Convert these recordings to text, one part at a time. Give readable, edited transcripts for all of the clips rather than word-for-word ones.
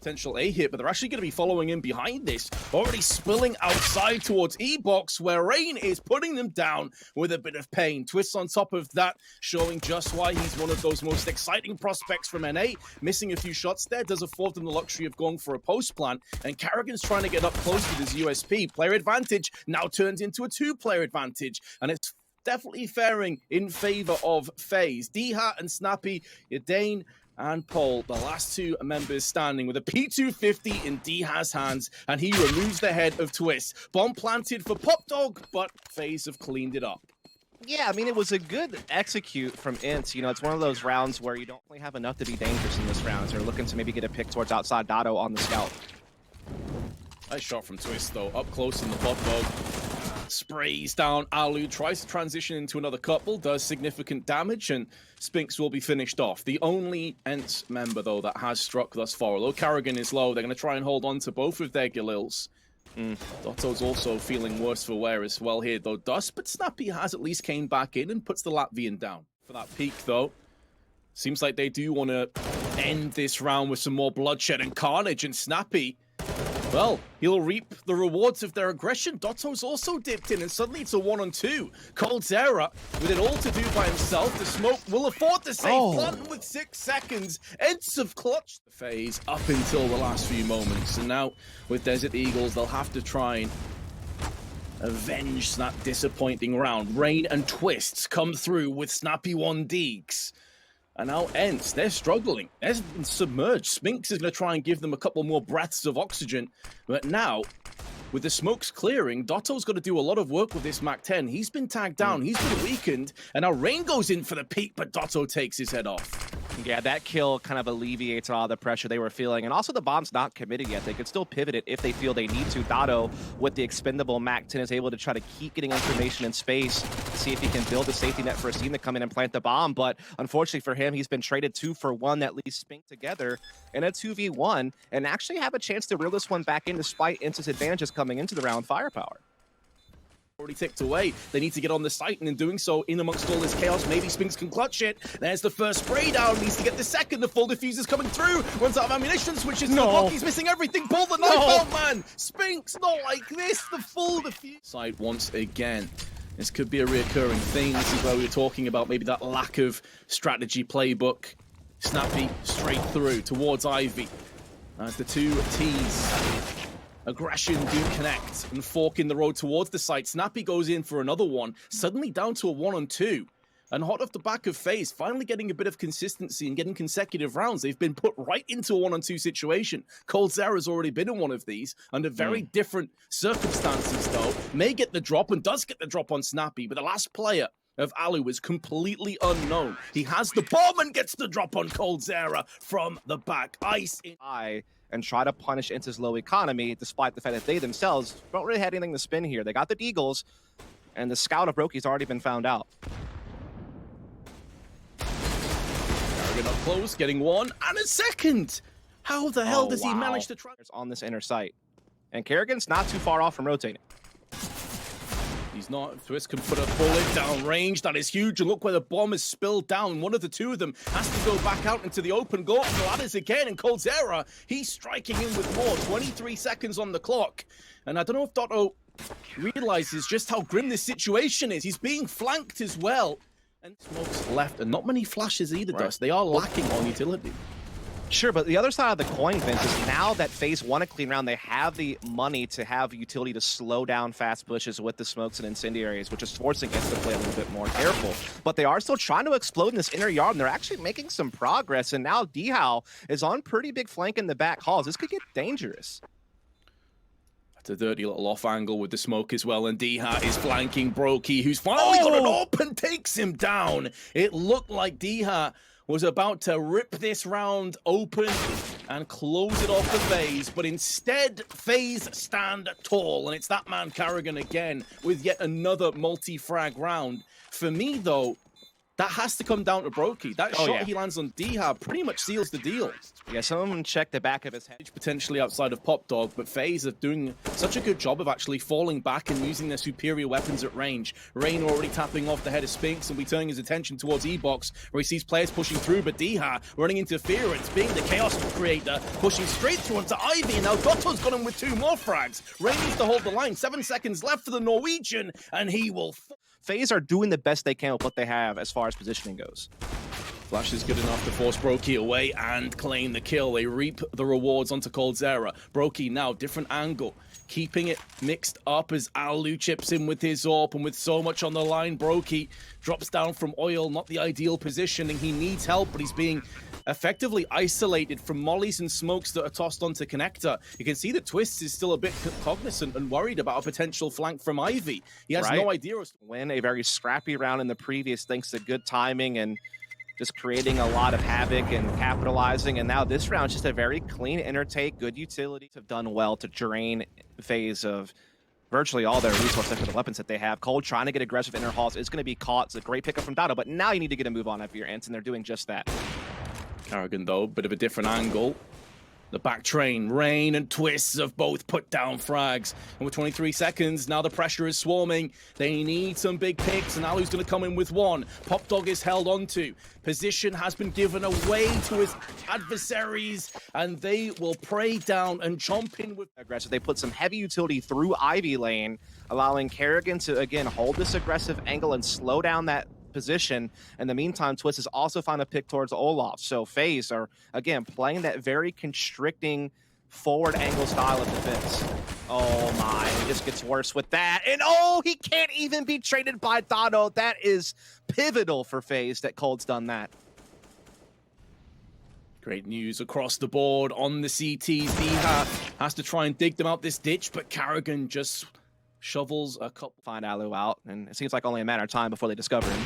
potential A hit, but they're actually going to be following in behind this. Already spilling outside towards E-Box, where Rain is putting them down with a bit of pain. Twist on top of that, showing just why he's one of those most exciting prospects from NA. Missing a few shots there does afford them the luxury of going for a post plant, and Karrigan's trying to get up close with his USP. Player advantage now turns into a two-player advantage, and it's definitely faring in favor of FaZe. D-Hat and Snappy, Yadane and Paul, the last two members standing with a P250 in D-Hat's hands, and he removes the head of Twist. Bomb planted for Pop Dog, but FaZe have cleaned it up. Yeah, I mean, it was a good execute from ENCE. You know, it's one of those rounds where you don't really have enough to be dangerous in this round. They're looking to maybe get a pick towards outside Dotto on the scout. Nice shot from Twist, though. Up close in the Pop Dog. Sprays down Alu, tries to transition into another couple, does significant damage, and Spinks will be finished off. The only ENCE member, though, that has struck thus far. Although Karrigan is low, they're going to try and hold on to both of their Galils. Dotto's also feeling worse for wear as well here, though, Dust, but Snappy has at least came back in and puts the Latvian down. For that peak, though, seems like they do want to end this round with some more bloodshed and carnage, and Snappy, well, he'll reap the rewards of their aggression. Dotto's also dipped in, and suddenly it's a 1-on-2. coldzera, with it all to do by himself, the smoke will afford the save. Blunt with 6 seconds. ENCE have clutched the FaZe up until the last few moments. And now, with Desert Eagles, they'll have to try and avenge that disappointing round. Rain and Twists come through with Snappy 1 Deeks. And now ENCE, they're struggling. They're submerged. Spinks is going to try and give them a couple more breaths of oxygen. But now, with the smokes clearing, Dotto's got to do a lot of work with this MAC-10. He's been tagged down. He's been weakened. And now Rain goes in for the peak, but Dotto takes his head off. Yeah, that kill kind of alleviates all the pressure they were feeling. And also the bomb's not committed yet. They could still pivot it if they feel they need to. Dotto, with the expendable MAC-10, is able to try to keep getting information in space, see if he can build a safety net for a team to come in and plant the bomb. But unfortunately for him, he's been traded 2 for 1 that leaves Spink together in a 2v1 and actually have a chance to reel this one back in despite ENCE's advantages coming into the round firepower. Already ticked away. They need to get on the site, and in doing so, in amongst all this chaos, maybe Spinks can clutch it. There's the first spray down. Needs to get the second. The full diffuser's coming through. Runs out of ammunition. Switches to the block. He's missing everything. Pull the knife out, man. Spinks, not like this. The full diffuser. Side once again. This could be a reoccurring thing. This is where we were talking about maybe that lack of strategy playbook. Snappy straight through towards Ivy. As the two T's. Aggression do connect and fork in the road towards the site. Snappy goes in for another one, suddenly down to a 1-on-2. And hot off the back of FaZe, finally getting a bit of consistency and getting consecutive rounds. They've been put right into a 1-on-2 situation. coldzera's already been in one of these under very different circumstances, though. May get the drop and does get the drop on Snappy, but the last player of Alu is completely unknown. He has the bomb and gets the drop on coldzera from the back. Ice in and try to punish ENCE's low economy, despite the fact that they themselves don't really have anything to spin here. They got the Deagles, and the scout of Broki's already been found out. Karrigan up close, getting 1 and a second. How the hell does he manage to try on this inner site? And Karrigan's not too far off from rotating. He's not. Twist can put a bullet down range. That is huge. And look where the bomb is spilled down. One of the two of them has to go back out into the open. Go up the ladders again. And coldzera, he's striking in with more. 23 seconds on the clock. And I don't know if Dotto realizes just how grim this situation is. He's being flanked as well. And smokes left. And not many flashes either, Dust. They are lacking on utility. Sure, but the other side of the coin, Vince, is now that FaZe won a clean round, they have the money to have utility to slow down fast pushes with the smokes and incendiaries, which is forcing ENCE to play a little bit more careful. But they are still trying to explode in this inner yard, and they're actually making some progress. And now D-How is on pretty big flank in the back halls. This could get dangerous. That's a dirty little off angle with the smoke as well, and D-Hat is flanking Brokey, who's finally got an open, takes him down. It looked like D-Hat was about to rip this round open and close it off the FaZe, but instead, FaZe stand tall, and it's that man Karrigan again with yet another multi-frag round. For me, though, that has to come down to Brokey. That shot yeah. he lands on Dihab pretty much seals the deal. Yeah, someone checked the back of his head. Potentially outside of Pop Dog, but FaZe are doing such a good job of actually falling back and using their superior weapons at range. Rain already tapping off the head of Spinks and we turning his attention towards E-Box, where he sees players pushing through, but Diha running interference, being the chaos creator, pushing straight through onto Ivy. And now Dotto's got him with 2 more frags. Rain needs to hold the line. 7 seconds left for the Norwegian, and he will... FaZe are doing the best they can with what they have as far as positioning goes. Flash is good enough to force Brokey away and claim the kill. They reap the rewards onto Coldzera. Brokey now, different angle. Keeping it mixed up as Alu chips in with his AWP, and with so much on the line, Brokey drops down from oil. Not the ideal positioning. He needs help, but he's being effectively isolated from mollies and smokes that are tossed onto Connector. You can see that Twists is still a bit cognizant and worried about a potential flank from Ivy. He has no idea. Win a very scrappy round in the previous thanks to good timing and just creating a lot of havoc and capitalizing. And now this round, just a very clean intertake, good utility. Have done well to drain FaZe of virtually all their resources for the weapons that they have. Cold trying to get aggressive inner halls is going to be caught. It's a great pickup from Dado, but now you need to get a move on after your ENCE, and they're doing just that. Karrigan, though, bit of a different angle. The back train, Rain and Twists have both put down frags. And with 23 seconds, now the pressure is swarming. They need some big picks, and Alu's going to come in with 1. Pop Dog is held onto. Position has been given away to his adversaries, and they will pray down and chomp in with... Aggressive. They put some heavy utility through Ivy lane, allowing Karrigan to, again, hold this aggressive angle and slow down that position. In the meantime, Twist is also found a pick towards Olaf. So FaZe are, again, playing that very constricting forward angle style of defense. Oh my, it just gets worse with that. And oh, he can't even be traded by Dado. That is pivotal for FaZe that Cold's done that. Great news across the board on the CTs. Diha has to try and dig them out this ditch, but Karrigan just shovels a couple. Find Alu out, and it seems like only a matter of time before they discover him.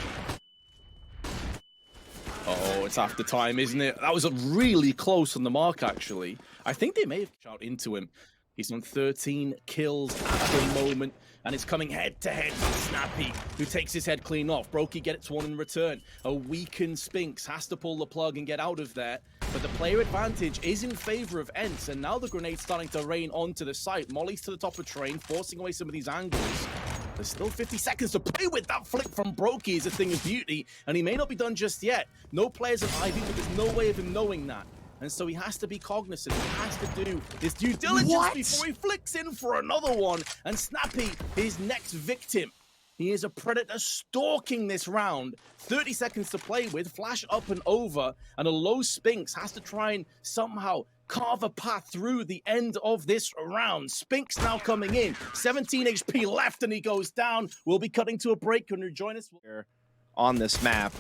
Oh, it's after time, isn't it? That was a really close on the mark, actually. I think they may have shot into him. He's on 13 kills at the moment, and it's coming head-to-head with Snappy, who takes his head clean off. Brokey gets 1 in return. A weakened Spinks has to pull the plug and get out of there, but the player advantage is in favor of ENCE, and now the grenade's starting to rain onto the site. Molly's to the top of train, forcing away some of these angles. There's still 50 seconds to play with. That flick from Brokey is a thing of beauty, and he may not be done just yet. No players at Ivy, but there's no way of him knowing that. And so he has to be cognizant. He has to do his due diligence before he flicks in for another one. And Snappy, his next victim. He is a predator stalking this round. 30 seconds to play with, flash up and over, and a low Spinks has to try and somehow carve a path through the end of this round. Spinks now coming in. 17 HP left, and he goes down. We'll be cutting to a break. Can you join us? On this map.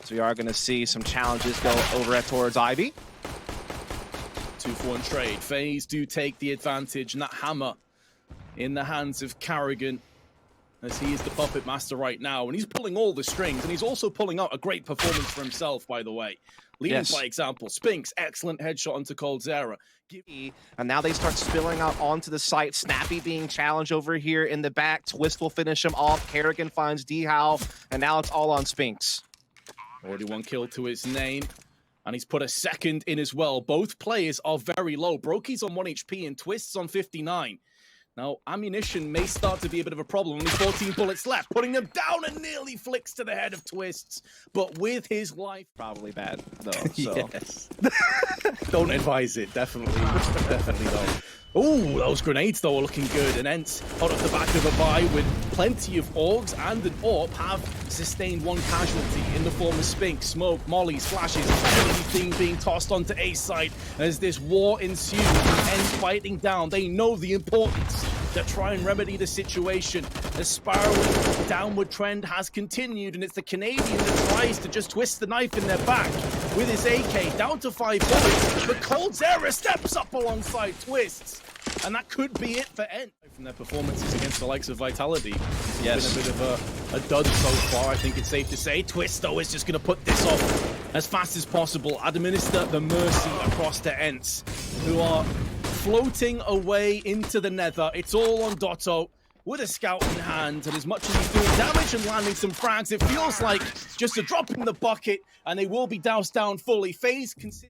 So we are going to see some challenges go over towards Ivy. 2-for-1 trade. FaZe do take the advantage, and that hammer in the hands of Karrigan, as he is the puppet master right now, and he's pulling all the strings, and he's also pulling out a great performance for himself, by the way. Leading by example. Spinks, excellent headshot onto Coldzera. And now they start spilling out onto the site. Snappy being challenged over here in the back. Twist will finish him off. Karrigan finds D-How, and now it's all on Spinks. Already 1 kill to his name, and he's put a second in as well. Both players are very low. Brokey's on 1 HP and Twist's on 59. Now, ammunition may start to be a bit of a problem. Only 14 bullets left, putting them down, and nearly flicks to the head of Twists. But with his life... Probably bad, though. So. Yes. Don't advise it, definitely. Definitely don't. Ooh, those grenades, though, are looking good. And ENCE, out of the back of a buy with plenty of Augs and an AWP, have sustained 1 casualty in the form of Spink, smoke, mollies, flashes, everything being tossed onto A side as this war ensues. ENCE fighting down. They know the importance to try and remedy the situation. The spiraling downward trend has continued, and it's the Canadian that tries to just twist the knife in their back with his AK, down to 5 bullets. But Coldzera steps up alongside Twists, and that could be it for ENCE. From their performances against the likes of Vitality, it's been a bit of a dud so far, I think it's safe to say. Twist, though, is just going to put this off as fast as possible, administer the mercy across to ENCE, who are floating away into the nether. It's all on Dotto. with a scout in hand, and as much as he's doing damage and landing some frags, it feels like just a drop in the bucket, and they will be doused down fully. FaZe